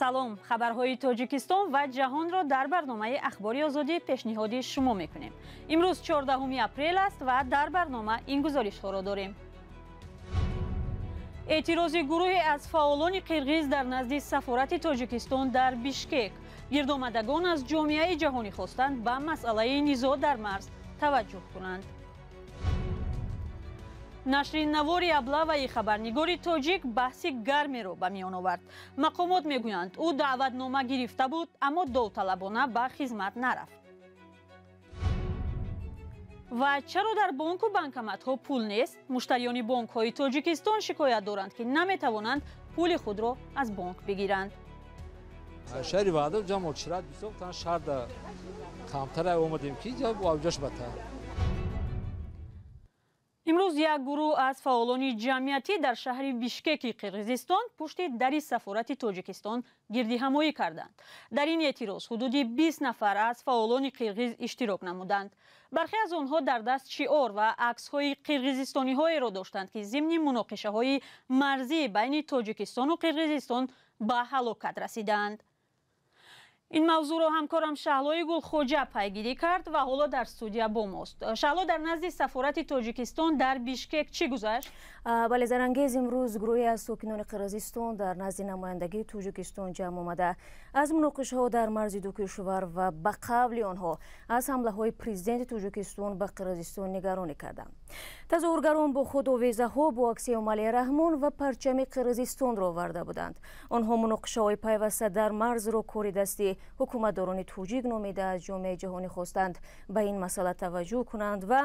салом, хабарҳои тоҷикистон ва ҷаҳонро дар барномаи ахбори озодӣ пешниҳоди шумо мекунем. имрӯз 14 апрел аст ва дар барнома ин гузоришҳоро дорем. эътирози гурӯҳе аз фаъолони қирғиз дар назди сафорати тоҷикистон дар бишкек. гирдомадагон аз ҷомеаи ҷаҳонӣ хостанд ба масъалаи низоъ дар марз таваҷҷӯҳ кунанд. нашри навори аблаваи хабарнигори тоҷик баҳси гармеро ба миён овард. мақомот мегӯянд ӯ даъватнома гирифта буд, аммо довталабона ба хизмат нарафт. ва чаро дар бонку банкоматҳо пул нест? муштариёни бонкҳои тоҷикистон шикоят доранд ки наметавонанд пули худро аз бонк бигиранд. шаҳри ваҳдат ҷамъошират бисёр тан шарда камтара омадем ки ҷаб авҷаш батар. имрӯз як гурӯҳ аз фаъолони ҷамъиятӣ дар шаҳри бишкеки қирғизистон пушти дари сафорати тоҷикистон гирдиҳамоӣ карданд. дар ин эътироз ҳудуди 20 нафар аз фаъолони қирғиз иштирок намуданд. бархе аз онҳо дар даст шиор ва аксҳои қирғизистониҳоеро доштанд ки зимни муноқишаҳои марзии байни тоҷикистону қирғизистон ба ҳалокат расидаанд. ин мавзӯъро ҳамкорам шаҳлои гулхоҷа пайгирӣ кард ва ҳоло дар студия бо мост. шаҳло, дар назди сафорати тоҷикистон дар бишкек чӣ гузашт? бале, зарангез имрӯз гурӯҳе аз сокинони қирғизистон дар назди намояндагии тоҷикистон ҷамъ омада аз муноқишаҳо дар марзи ду кишвар ва ба қавли онҳо аз ҳамлаҳои президенти тоҷикистон ба қирғизистон нигаронӣ карданд. тазоҳургарон бо худ овезаҳо бо акси Эмомалӣ Раҳмон ва парчами қирғизистонро оварда буданд. онҳо муноқишаҳои пайваста дар марзро кори дасти ҳукуматдорони тоҷик номида аз ҷомеаи ҷаҳонӣ хостанд ба ин масъала таваҷҷӯҳ кунанд ва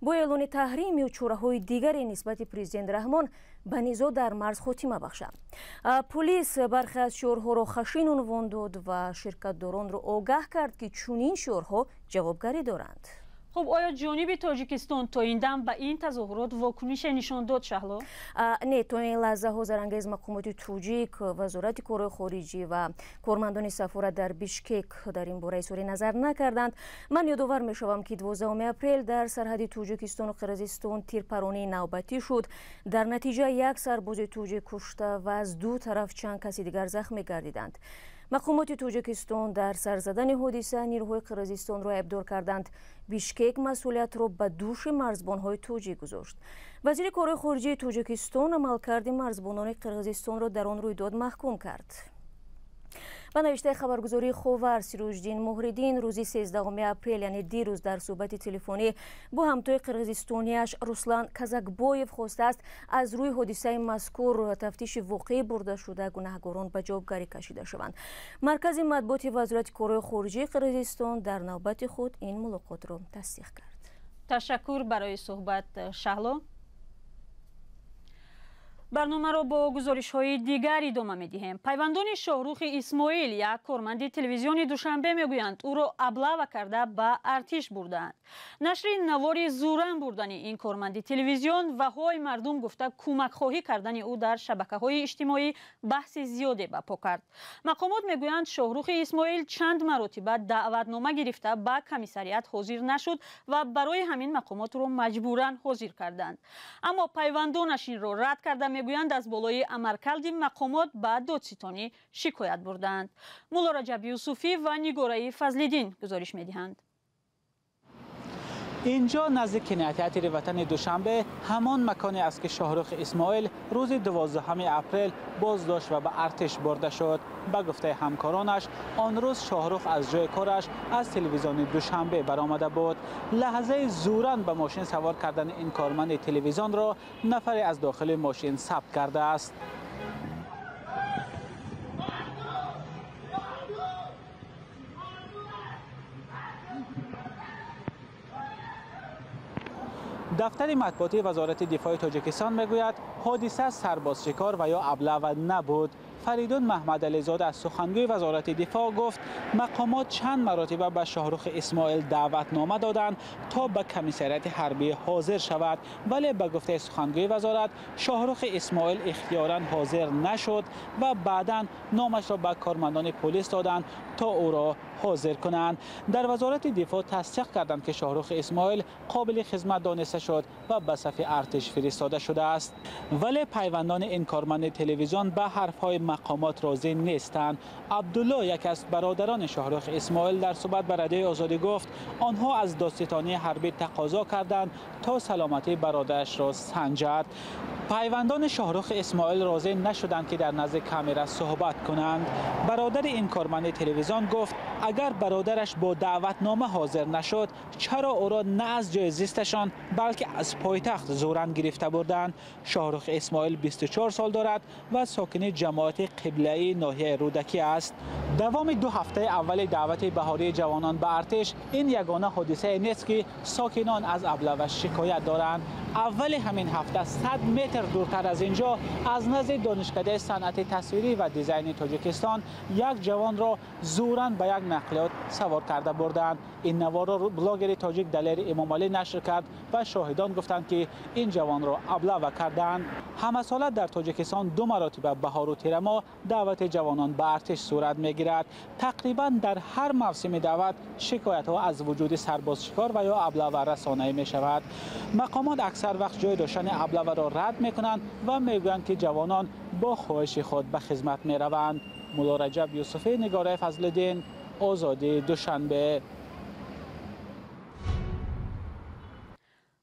бо эълони таҳриму чораҳои дигаре нисбати президент Раҳмон ба низоъ дар марз хотима бахшанд. пулис бархе аз шиорҳоро хашин унвон дод ва ширкатдоронро огаҳ кард ки чунин шиорҳо ҷавобгарӣ доранд. хуб, оё ҷониби тоҷикистон то ин дам ба ин тазоҳурот вокунише нишон дод шаҳло? не, то ин лаҳзаҳо зарангез мақомоти тоҷик, вазорати корҳои хориҷӣ ва кормандони сафорат дар бишкек дар ин бора изҳори назар накарданд. ман ёдовар мешавам ки 12 апрел дар сарҳади тоҷикистону қирғизистон тирпаронии навбатӣ шуд. дар натиҷа як сарбози тоҷик кушта ва аз ду тараф чанд каси дигар захмӣ гардиданд. мақомоти тоҷикистон дар сар задани ҳодиса нирӯҳои қирғизистонро айбдор карданд. бишкек масъулиятро ба дӯши марзбонҳои тоҷик гузошт. вазири корҳои хориҷии тоҷикистон амалкарди марзбонони қирғизистонро дар он рӯйдод маҳкум кард. ба навиштаи хабаргузории ховар Сироҷдин Муҳриддин рӯзи 13 апрел, яъне дирӯз, дар суҳбати телефонӣ бо ҳамтои қирғизистониаш Руслан Казакбоев хостааст аз рӯи ҳодисаи мазкур тафтиши воқеӣ бурда шуда гунаҳгорон ба ҷавобгарӣ кашида шаванд. маркази матбуоти вазорати корҳои хориҷии Қирғизистон дар навбати худ ин мулоқотро тасдиқ кард. ташаккур барои суҳбат, шаҳло. барномаро бо гузоришҳои дигар идома медиҳем. пайвандони Шоҳрухи Исмоил, як корманди телевизиони Душанбе, мегӯянд ӯро аблава карда ба артиш бурдаанд. нашри навори зӯран бурдани ин корманди телевизион ва ҳои мардум гуфта кӯмакхоҳӣ кардани ӯ дар шабакаҳои иҷтимоӣ баҳси зиёде барпо кард. мақомот мегӯянд Шоҳрухи Исмоил чанд маротиба даъватнома гирифта ба комиссариат ҳозир нашуд ва барои ҳамин мақомот ӯро маҷбуран ҳозир карданд. аммо пайвандонаш инро рад карда мегӯянд аз болои амаркарди мақомот ба додситонӣ шикоят бурдаанд. мулло Раҷаб Юсуфӣ ва Нигораи Фазлиддин гузориш медиҳанд. اینجا نزدیک کنایه‌ات وطن دوشنبه همان مکانی است که شاهرخ اسماعیل روز 12 اپریل بازداشت و به ارتش برده شد. به گفته همکارانش آن روز شاهرخ از جای کارش از تلویزیون دوشنبه برآمده بود. لحظه زوراً به ماشین سوار کردن این کارمند تلویزیون را نفری از داخل ماشین ثبت کرده است. دفتر مطبوعاتی وزارت دفاع تاجیکستان میگوید حادثه سرباز شکار و یا ابله نبود. فریدون محمد علیزاده از سخنگوی وزارت دفاع گفت مقامات چند مرتبه به شاهرخ اسماعیل دعوتنامه دادند تا به کمیسریت حربی حاضر شود، ولی به گفته سخنگوی وزارت شاهرخ اسماعیل اختیاراً حاضر نشد و بعداً نامش را به کارمندان پلیس دادند تا او را حاضر کنند. در وزارت دفاع تصدیق کردند که شاهرخ اسماعیل قابل خدمت دانسته شد و به صف ارتش فرستاده شده است. ولی پیوندان این کارمند تلویزیون به حرفهای مقامات راضی نیستند. عبدالله، یک از برادران شاهرخ اسماعیل، در صحبت با رادیوی آزادی گفت آنها از دادستانی حربی تقاضا کردند تا سلامتی برادرش را سنجد. پیوندان شاهرخ اسماعیل راضی نشدند که در نزد کامرا صحبت کنند. برادر این کارمند تلویزیون گفت اگر برادرش با دعوتنامه حاضر نشد چرا او را نه از جای زیستشان بلکه از پایتخت زورن گرفته بردند. شاهرخ اسماعیل 24 سال دارد و ساکن جماعت قبله‌ای ناحیه رودکی است. دوام 2 هفته اول دعوت بهاری جوانان به ارتش این یگانه حادثه نیست که ساکنان از ابله شکایت دارند. اول همین هفته 100 متر دورتر از اینجا از نزد دانشکده صنعت تصویری و دیزاین تاجیکستان یک جوان را زوراً به یک نقلیات سوار کرده بردند. این نوار را بلاگر تاجیک دلیر امام علی نشر کرد و شاهدان گفتند که این جوان را ابله کردند. همه ساله در تاجیکستان 2 مراتب بهار و تیر ماه دعوت جوانان به ارتش صورت میگیرد. تقریبا در هر موسم دعوت شکایت ها از وجود سرباز شکار و یا ابله رسانه‌ای می شود. مقامات اکثر وقت جای داشتن ابله را رد میکنند و میگویند که جوانان با خواهش خود به خدمت می روند. مولا رجب یوسفی، نگاره فضل‌الدین، آزادی، دوشنبه.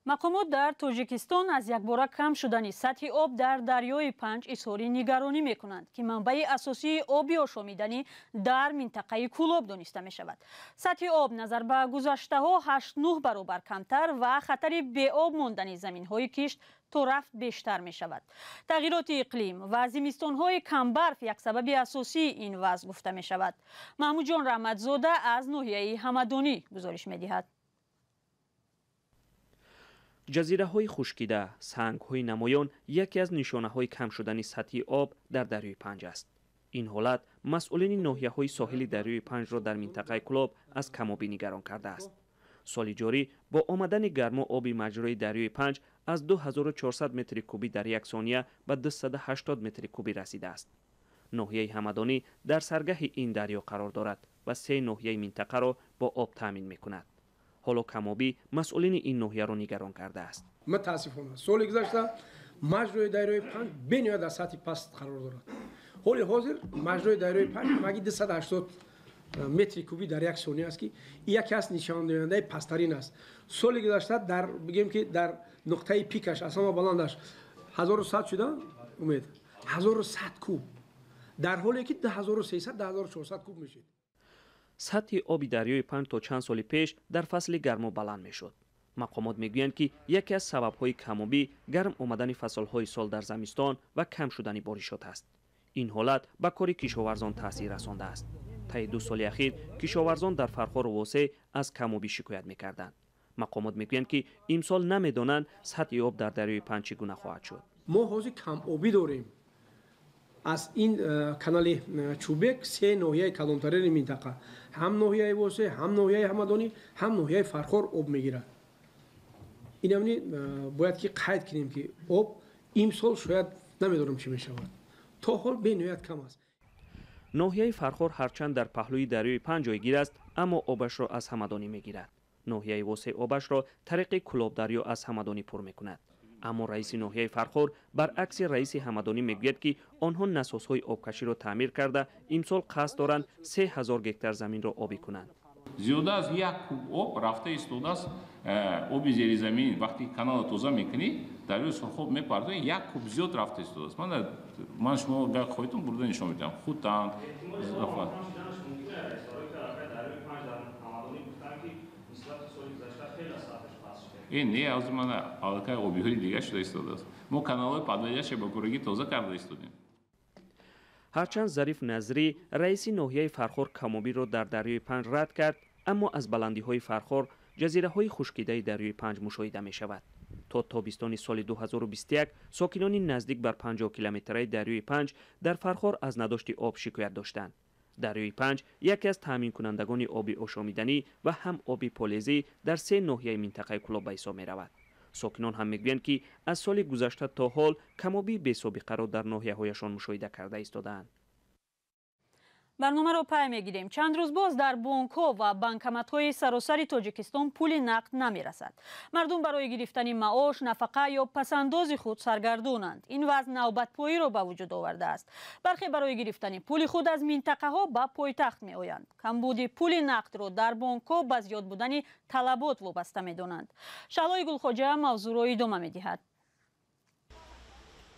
مقامات در تاجیکستان از یکباره کم شدن سطح آب در دریای پنج اظهار نگرانی میکنند که منبع اساسی آبی آشامیدنی در منطقه کولاب دانسته می شود. سطح آب نظر به گذشته ها 8-9 برابر کمتر و خطر به آب ماندن زمین های کشت تا رفت بیشتر می شود. تغییرات اقلیم و زمستان های کم برف یک سبب اساسی این وضع گفته می شود. محمود جان رحمتزاده از ناحیه همدانی گزارش می دهد. جزیره های خشکیده، سنگ های نمایان یکی از نشانه های کم شدن سطح آب در دریای پنج است. این حالت مسئولین ناحیه های ساحلی دریای پنج را در منطقه کولاب از کمابی نگران کرده است. سال جاری با آمدن گرما آب مجرای دریای پنج از 2400 متر کوبی در یک ثانیه به 280 متر کوبی رسیده است. ناحیه همدانی در سرگه این دریا قرار دارد و 3 ناحیه منطقه را با آب تامین می‌کند. حالا کمابی مسئولین این ناحیه را نگران کرده است. متاسفانه سال گذشته مجرای دریای پنج بنیاد در سطح پست قرار دارد. حال حاضر مجرای دریای پنج مگی 280 متر کوبی در یک ثانیه است که یکی از نشان دهنده پستترین است. سال گذشته در بگیم که در نقطه پیکش اصلا بلندش 1100 شده امید 1100 کوب در حالی که 2300 1400 کوب میشه. سطح آب دریای پنج تا چند سال پیش در فصل گرما بلند میشد. مقامات میگویند که یکی از سبب‌های کمابی گرم آمدن فصل‌های سال در زمستان و کم شدن بارشات است. این حالت به کار کشاورزان تاثیر رسانده است. طی 2 سال اخیر کشاورزان در فرخار و واسه از کمابی شکایت میکردند. مقامات میگویند که امسال نمیدانند سطح آب در دریای پنج چگونه خواهد شد. ما حاضر کم آبی داریم. از این کانال چوبک 3 ناحیه کلانترین منطقه هم ناحیه واسه هم ناحیه همدانی هم ناحیه فرخار آب میگیره. اینم باید که قید کنیم که آب امسال شاید نمیدونم چی میشود. تا حال به نهایت کم است. ناحیه فرخار هرچند در پهلوی دریای پنج جایگیر است اما آبش را از همدانی میگیرد. ناحیه واسه آبش را طریق کولاب دریا از همدانی پر میکند. اما رئیس ناحیه فرخار برعکس رئیس همدانی میگوید که آنها نسازهای آبکشی را تعمیر کرده امسال قصد دارند 3000 گکتار زمین را آبی کنند. زیاده از 1 کوب آب رفته ایستاده است. آب زیر زمین وقتی کانال توزیع میکنی در روی سرخاب میپرده 1 کوب زیاد رفته ایستاده است. من شما در خودتون برده نشون میدم. خودتان این نه از من علاقه آبی‌های دیگه شده ایستاده است. ما کانال‌های پدویش با گورگی تازه کرده ایستادیم. هرچند ظریف نظری رئیس ناحیه فرخار کمابی را در دریای پنج رد کرد اما از بلندی‌های فرخار جزیره‌های خشکیده دریای پنج مشاهده می‌شود. تا تابستان سال 2021 ساکنان نزدیک بر 50 کیلومتری دریای پنج در فرخار از نداشت آب شکایت داشتند. دریای پنج یکی از تامین کنندگان آب آشامیدنی و هم آب پالیزی در 3 ناحیه منطقه کولاب به حساب می رود. ساکنان هم میگویند که از سال گذشته تا حال کمابی بی سابقه را در ناحیه هایشان مشاهده کرده ایستادند. برنامه را پای میگیریم. چند روز باز در بانک‌ها و بانکمت‌های سراسر تاجیکستان پول نقد نمی‌رسد. مردم برای گرفتن معاش، نفقه یا پسنداز خود سرگردانند. این وضع نوبت‌پایی را به وجود آورده است. برخی برای گرفتن پول خود از منطقه‌ها به پایتخت می‌آیند. کمبود پول نقد را در بانک‌ها به زیاد بودن طلبات وابسته می‌دانند. شعلای گلخواجه موضوع را ادامه می‌دهد.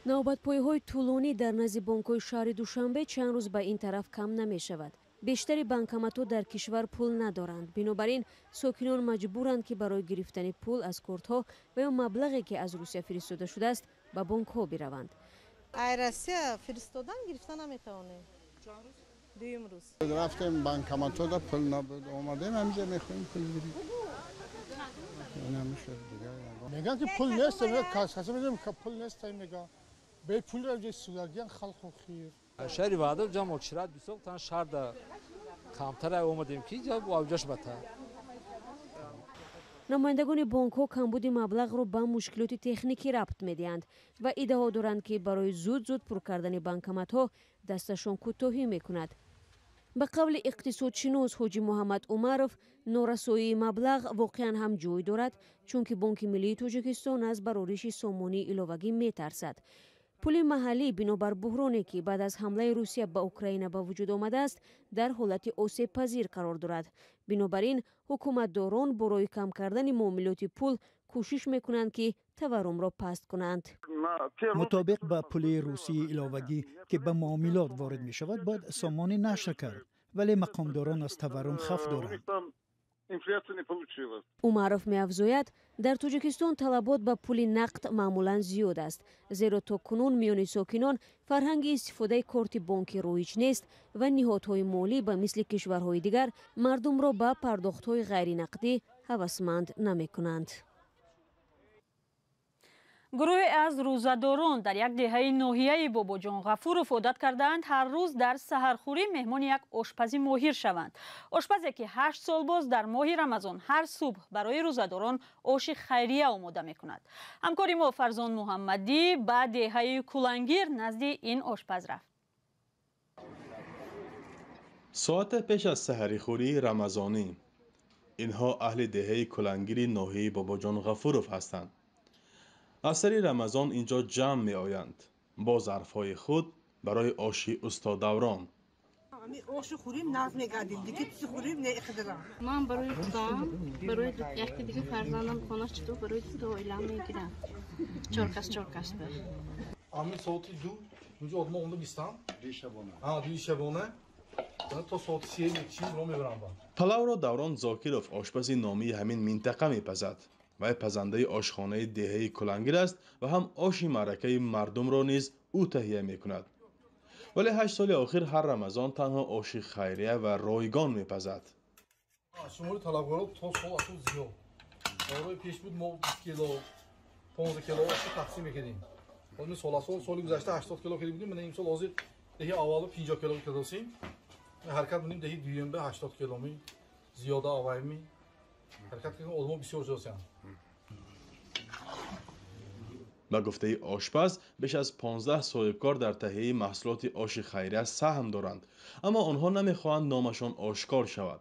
نوبت‌پایی‌های طولانی در نزد بانک‌های شهر دوشنبه چند روز به این طرف کم نمی‌شود. بیشتری بانکمت‌ها در کشور پول ندارند. بنابراین ساکنان مجبورند که برای گرفتن پول از کارت‌ها و یا مبلغی که از روسیه فرستاده شده است به بانک‌ها بروند. روسیه فرستادن گرفتن نمی‌توانه. دویم روز رفتیم بانکمت‌ها دا پول نبود. اومدیم همینجا می‌خوایم پول بدیم. نمیشه دیگه. میگن که پول نیست، میگن کاسه میگم که پول نیست، میگن به پول را جای سوداگیان خلق و خیر. شهری وعده جمع شرایط بسیار تن شهر دا کمتر اومدیم که جب واوجش بهتر. نمایندگان بانک‌ها کمبود مبلغ را به مشکلات تکنیکی ربط می‌دهند و ادعا دارند که برای زود پر کردن بانکمت‌ها دستشان کوتاهی می‌کند. به قول اقتصادشناس حاجی محمد عمرов نارسایی مبلغ واقعا هم جای دارد، چون که بانک ملی تاجیکستان از برآورش سامانی علاوگی می‌ترسد. پول محلی بنابر بحرانی که بعد از حمله روسیه به اوکراین به وجود آمده است در حالت آسیب پذیر قرار دارد. بنابراین حکومتداران برای کم کردن معاملات پول کوشش میکنند که تورم را پست کنند. مطابق با پول روسی علاوگی که به معاملات وارد می شود باید سامانی نشر کرد، ولی مقامداران از تورم خوف دارند. عمرов می‌افزاید در تاجیکستان طلبات به پول نقد معمولا زیاد است، زیرا تا کنون میان ساکنان فرهنگ استفاده کارت بانکی رایج نیست و نهادهای مالی به مثل کشورهای دیگر مردم را به پرداخت‌های غیر نقدی هوسمند نمی‌کنند. گروه از روزه‌داران در یک دهه ناحیه باباجان غفور عادت کردند هر روز در سحرخوری مهمان یک آشپز ماهر شوند. آشپزی که 8 سال باز در ماه رمضان هر صبح برای روزه‌داران آش خیریه آماده می‌کند. همکار ما فرزان محمدی به دهه کلنگیر نزد این آشپز رفت. ساعت پیش از سحرخوری رمضانی اینها اهل دهه کلنگیر ناحیه باباجان غفورov هستند. از سری رمضان اینجا جمع می آیند با ظرفهای خود برای آشی استاد دوران. آش خوریم ناز میگردیم دیگه چی خوریم نه اقدرام. من برای خودم برای یکی دیگه فرزندم خانه چطور برای دو ایلام میگیرم. چرکس به. آمی ساعتی دو اینجا آدم اونده بیستم. دوی شبانه. تا ساعت 3 چیز رو میبرم با. پلاو را دوران زاکیروف آشپز نامی همین منطقه میپزد. و پزنده آشخانه دهه کلنگیر است و هم آشی معرکه مردم را نیز او تهیه می کند. ولی 8 سال آخر هر رمضان تنها آشی خیریه و رایگان می پزد. شماری طلبگارا تا سال اصول زیاد. برای پیش بود ما 20 کیلو 15 کیلو آشی تقسیم میکردیم. بعد سال گذشته 80 کیلو خرید بودیم. من این سال حاضر دهه اول 50 کیلو کردیم. حرکت بودیم دهه دوم به 80 کیلو می زیاده آوایمی. حرکت کنیم آدم بسیار زیاد. به گفته آشپز بیش از 15 صاحبکار در تهیه محصولات آش خیریه سهم دارند، اما آنها نمیخواهند نامشان آشکار شود.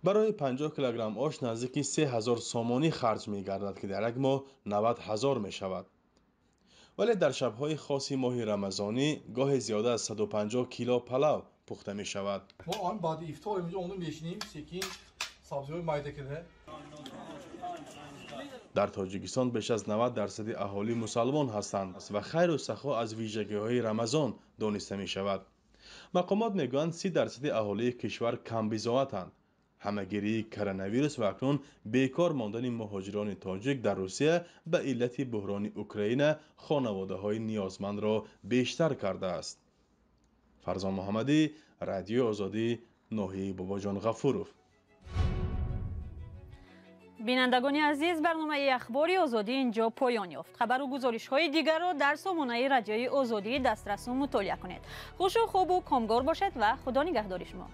برای 50 کیلوگرم آش نزدیک 3000 سامانی خرج می‌گردد که در یک ماه 90000 می‌شود. ولی در شب‌های خاص ماه رمضانی گاه زیاده از 150 کیلو پلاو پخته می‌شود. ما آن بعد افطار اینجا اونو میشینیم سیکین سبزی‌های مایده کرده. در تاجیکستان بیش از 90% اهالی مسلمان هستند و خیر و سخا از ویژگی‌های رمضان دانسته می شود. مقامات میگویند 30% اهالی کشور کم بضاعتند. همه‌گیری کرونا ویروس و اکنون بیکار ماندن مهاجران تاجیک در روسیه به علت بحران اوکراین خانواده‌های نیازمند را بیشتر کرده است. فرزان محمدی، رادیو آزادی، ناحیه باباجان غفورov. بینندگان عزیز، برنامه اخباری آزادی اینجا پایان یافت. خبر و گزارش‌های دیگر را در سامانه رادیوی آزادی دسترس مطالعه کنید. خوش و خوب و کامگار باشید و خدا نگهدار شما.